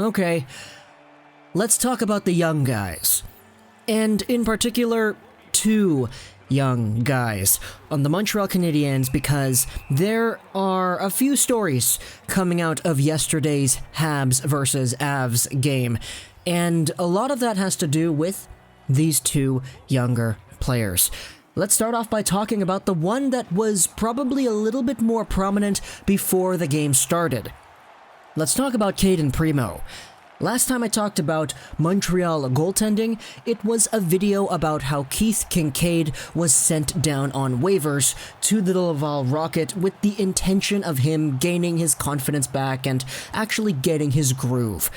Okay, let's talk about the young guys. And in particular, two young guys on the Montreal Canadiens, because there are a few stories coming out of yesterday's Habs versus Avs game, and a lot of that has to do with these two younger players. Let's start off by talking about the one that was probably a little bit more prominent before the game started. Let's talk about Cayden Primeau. Last time I talked about Montreal goaltending, it was a video about how Keith Kinkaid was sent down on waivers to the Laval Rocket with the intention of him gaining his confidence back and actually getting his groove.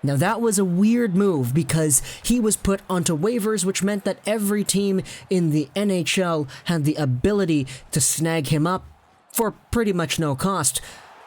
Now that was a weird move because he was put onto waivers, which meant that every team in the NHL had the ability to snag him up for pretty much no cost.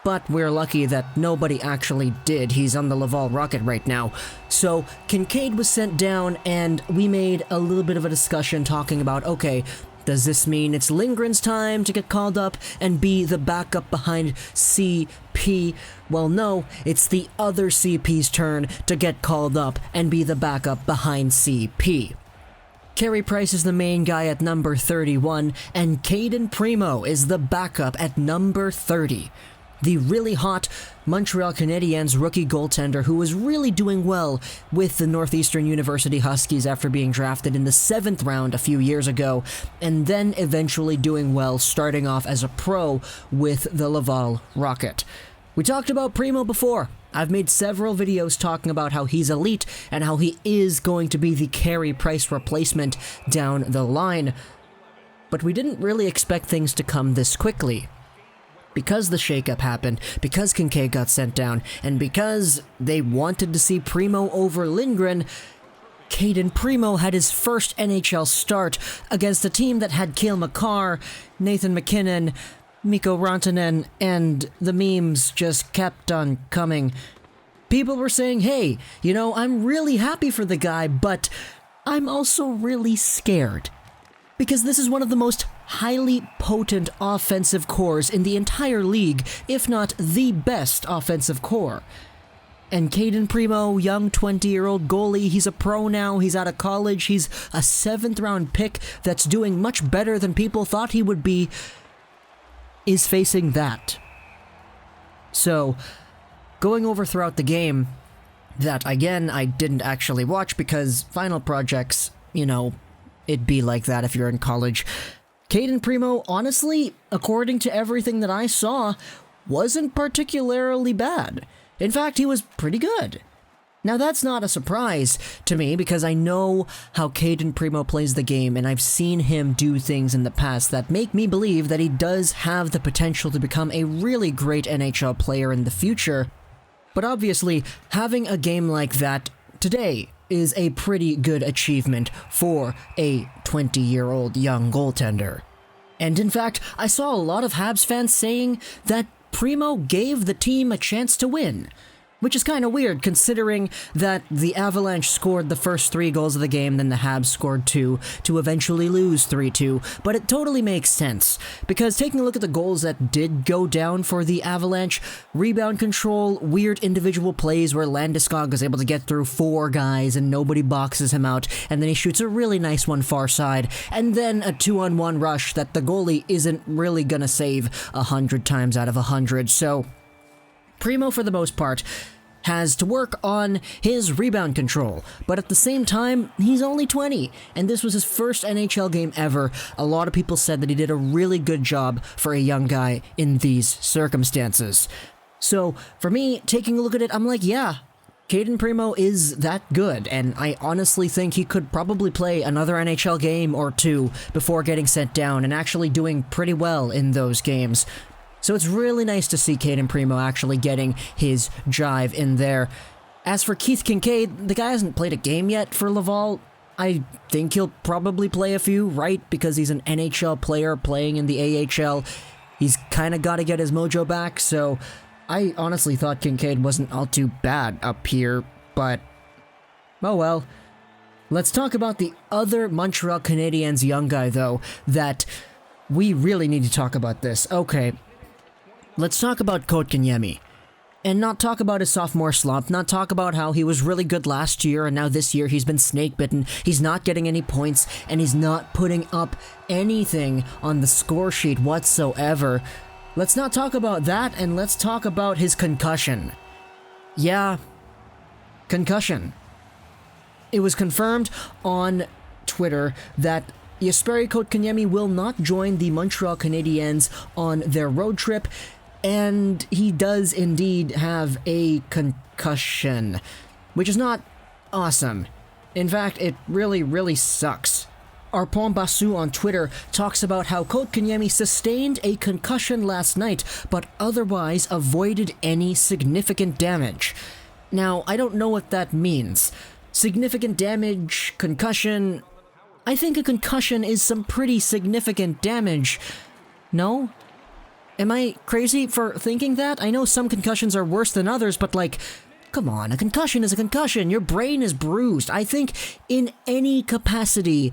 But we're lucky that nobody actually did. He's on the Laval Rocket right now. So Kinkaid was sent down, and we made a little bit of a discussion talking about, okay, does this mean it's Lindgren's time to get called up and be the backup behind CP? Well, no, it's the other CP's turn to get called up and be the backup behind CP. Carey Price is the main guy at number 31, and Cayden Primeau is the backup at number 30. The really hot Montreal Canadiens rookie goaltender who was really doing well with the Northeastern University Huskies after being drafted in the 7th round a few years ago, and then eventually doing well starting off as a pro with the Laval Rocket. We talked about Primeau before. I've made several videos talking about how he's elite and how he is going to be the Carey Price replacement down the line. But we didn't really expect things to come this quickly. Because the shakeup happened, because Kinkaid got sent down, and because they wanted to see Primeau over Lindgren, Cayden Primeau had his first NHL start against a team that had Cale Makar, Nathan McKinnon, Mikko Rantanen, and the memes just kept on coming. People were saying, hey, I'm really happy for the guy, but I'm also really scared. Because this is one of the most highly potent offensive cores in the entire league, if not the best offensive core. And Cayden Primeau, young 20-year-old goalie, he's a pro now, he's out of college, he's a 7th round pick that's doing much better than people thought he would be, is facing that. So, going over throughout the game, that again, I didn't actually watch because final projects, it'd be like that if you're in college. Cayden Primeau, honestly, according to everything that I saw, wasn't particularly bad. In fact, he was pretty good. Now that's not a surprise to me because I know how Cayden Primeau plays the game, and I've seen him do things in the past that make me believe that he does have the potential to become a really great NHL player in the future. But obviously, having a game like that today is a pretty good achievement for a 20-year-old young goaltender. And in fact, I saw a lot of Habs fans saying that Primeau gave the team a chance to win, which is kind of weird considering that the Avalanche scored the first 3 goals of the game, then the Habs scored 2 to eventually lose 3-2, but it totally makes sense, because taking a look at the goals that did go down for the Avalanche, rebound control, weird individual plays where Landeskog is able to get through 4 guys and nobody boxes him out, and then he shoots a really nice one far side, and then a 2-on-1 rush that the goalie isn't really gonna save 100 times out of 100, so Primeau, for the most part, has to work on his rebound control, but at the same time, he's only 20, and this was his first NHL game ever. A lot of people said that he did a really good job for a young guy in these circumstances. So, for me, taking a look at it, I'm like, yeah, Cayden Primeau is that good, and I honestly think he could probably play another NHL game or 2 before getting sent down and actually doing pretty well in those games. So it's really nice to see Cayden Primeau actually getting his drive in there. As for Keith Kinkaid, the guy hasn't played a game yet for Laval. I think he'll probably play a few, right? Because he's an NHL player playing in the AHL. He's kind of got to get his mojo back, so I honestly thought Kinkaid wasn't all too bad up here, but oh well. Let's talk about the other Montreal Canadiens young guy, though, that we really need to talk about this. Okay. Let's talk about Kotkaniemi. and not talk about his sophomore slump, not talk about how he was really good last year and now this year he's been snake bitten, he's not getting any points, and he's not putting up anything on the score sheet whatsoever. Let's not talk about that, and let's talk about his concussion. Yeah, concussion. It was confirmed on Twitter that Jesperi Kotkaniemi will not join the Montreal Canadiens on their road trip, and he does indeed have a concussion, which is not awesome. In fact, it really sucks. Arpon Basu on Twitter talks about how Kotkaniemi sustained a concussion last night, but otherwise avoided any significant damage. Now, I don't know what that means. Significant damage, concussion... I think a concussion is some pretty significant damage. No? Am I crazy for thinking that? I know some concussions are worse than others, but like, come on, a concussion is a concussion. Your brain is bruised. I think in any capacity,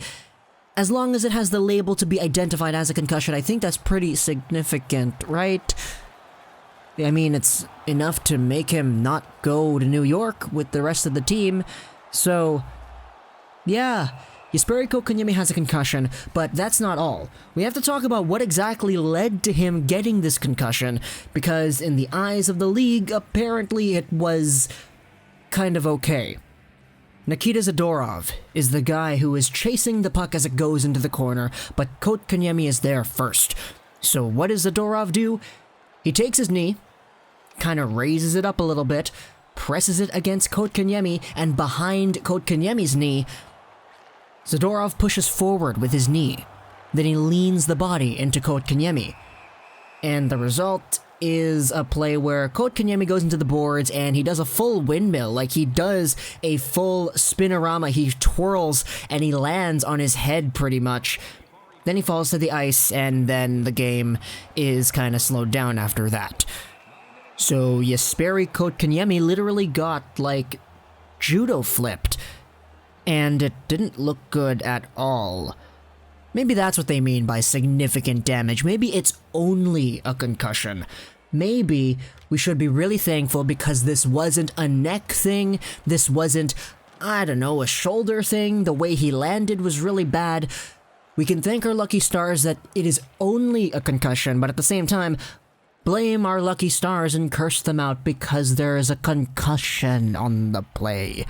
as long as it has the label to be identified as a concussion, I think that's pretty significant, right? I mean, it's enough to make him not go to New York with the rest of the team. So, yeah. Jesperi Kotkaniemi has a concussion, but that's not all. We have to talk about what exactly led to him getting this concussion, because in the eyes of the league, apparently it was kind of okay. Nikita Zadorov is the guy who is chasing the puck as it goes into the corner, but Kotkaniemi is there first. So what does Zadorov do? He takes his knee, kind of raises it up a little bit, presses it against Kotkaniemi, and behind Kotkaniemi's knee, Zadorov pushes forward with his knee. Then he leans the body into Kotkaniemi. And the result is a play where Kotkaniemi goes into the boards and he does a full windmill, like he does a full spinorama. He twirls and he lands on his head pretty much. Then he falls to the ice, and then the game is kind of slowed down after that. So Jesperi Kotkaniemi literally got, like, judo flipped. And it didn't look good at all. Maybe that's what they mean by significant damage. Maybe it's only a concussion. Maybe we should be really thankful because this wasn't a neck thing. This wasn't, I don't know, a shoulder thing. The way he landed was really bad. We can thank our lucky stars that it is only a concussion, but at the same time, blame our lucky stars and curse them out because there is a concussion on the play.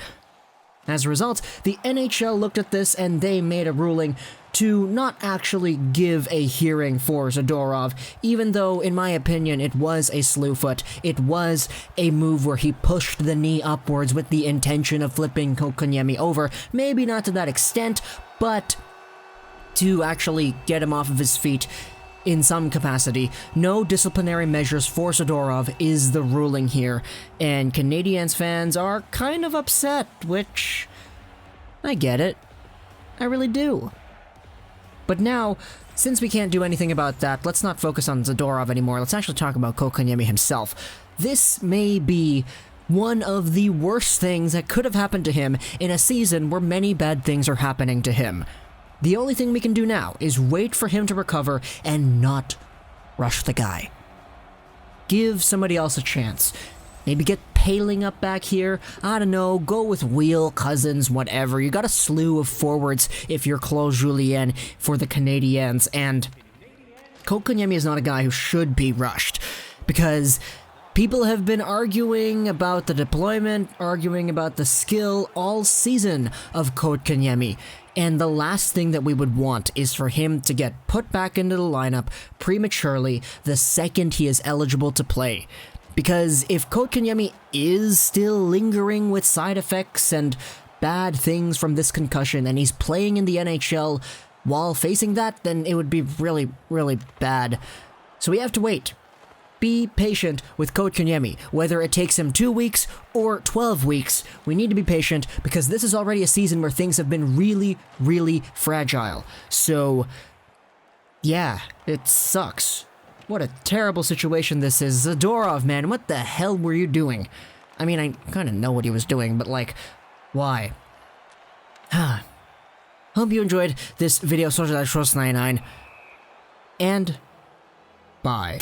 As a result, the NHL looked at this and they made a ruling to not actually give a hearing for Zadorov, even though, in my opinion, it was a slewfoot. It was a move where he pushed the knee upwards with the intention of flipping Kotkaniemi over. Maybe not to that extent, but to actually get him off of his feet in some capacity. No disciplinary measures for Zadorov is the ruling here, and Canadiens fans are kind of upset, which I get it. I really do. But now, since we can't do anything about that, let's not focus on Zadorov anymore. Let's actually talk about Kotkaniemi himself. This may be one of the worst things that could have happened to him in a season where many bad things are happening to him. The only thing we can do now is wait for him to recover and not rush the guy. Give somebody else a chance. Maybe get Paling up back here. I don't know, go with Wheel, Cousins, whatever. You got a slew of forwards if you're Claude Julien for the Canadiens, and Kotkaniemi is not a guy who should be rushed, because people have been arguing about the deployment, arguing about the skill all season of Kotkaniemi. And the last thing that we would want is for him to get put back into the lineup prematurely the second he is eligible to play. Because if Kotkaniemi is still lingering with side effects and bad things from this concussion and he's playing in the NHL while facing that, then it would be really, really bad. So we have to wait. Be patient with Kotkaniemi. Whether it takes him 2 weeks or 12 weeks, we need to be patient because this is already a season where things have been really, really fragile. So, yeah, it sucks. What a terrible situation this is. Zadorov, man, what the hell were you doing? I mean, I kind of know what he was doing, but like, why? Hope you enjoyed this video, 99, and bye.